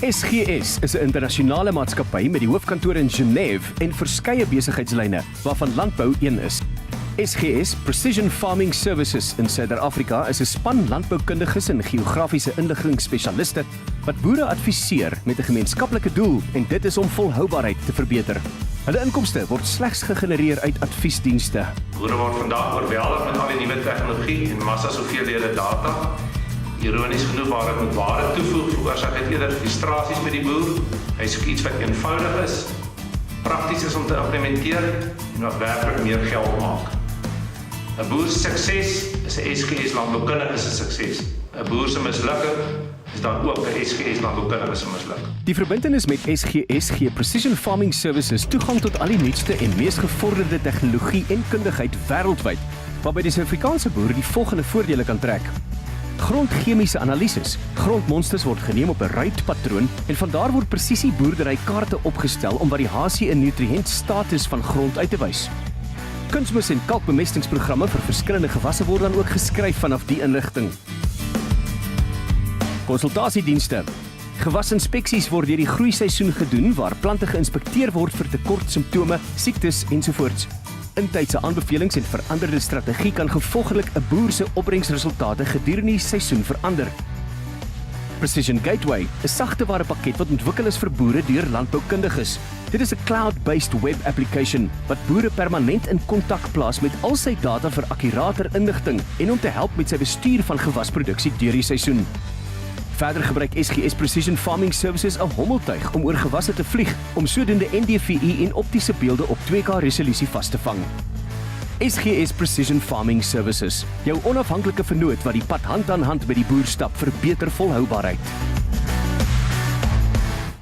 SGS is 'n internasionale maatskappy met die hoofkantoor in Genève en verskeie besigheidslyne, waarvan landbou een is. SGS Precision Farming Services in Suid-Afrika is 'n span landboukundiges en geografiese inligtingspesialiste wat boere adviseer met 'n gemeenskaplike doel, en dit is om volhoubaarheid te verbeter. Hulle inkomste word slegs gegenereer uit adviesdienste. Boere word vandag oorweldig met al die nuwe tegnologie en massas hoeveelhede data. Ironies genoeg waar dit met waarde toevoeg, veroorsaak dit eerder frustrasies met die boer. Hy soek iets wat eenvoudig is, prakties is om te implementeer en wat werklik meer geld maak. 'n Boer se sukses is 'n SGS landboukundige se sukses. 'n Boer se mislukking is dan ook 'n SGS landboukundige se mislukking. Die verbintenis met SGS gee Precision Farming Services toegang tot al die nuutste en mees gevorderde tegnologie en kundigheid wêreldwyd, waarby die Suid-Afrikaanse boer die volgende voordele kan trek. Grondchemiese analises. Grondmonsters word geneem op 'n ruitpatroon en vandaar word presisieboerdery kaarte opgestel om variasie in nutriëntstatus van grond uit te wys. Kunsmis- en kalkbemestingsprogramme vir verskillende gewasse word dan ook geskryf vanaf die inligting. Konsultasiedienste. Gewasinspeksies word deur die groeiseisoen gedoen waar plante geïnspekteer word vir tekortsimptome, siektes ensovoorts. Intydse aanbevelings en veranderde strategie kan gevolglik 'n boer se opbrengsresultate gedurende die seisoen verander. Precision Gateway, 'n sagteware pakket wat ontwikkel is vir boere deur landboukundiges. Dit is 'n cloud-based web application wat boere permanent in kontak plaas met al sy data vir akkurater inligting en om te help met sy bestuur van gewasproduksie deur die seisoen. Verder gebruik SGS Precision Farming Services 'n hommeltuig om oor gewasse te vlieg, om sodoende NDVI en optiese beelde op 2K resolusie vas te vang. SGS Precision Farming Services, jou onafhanklike vennoot wat die pad hand aan hand met die boer stap vir beter volhoubaarheid.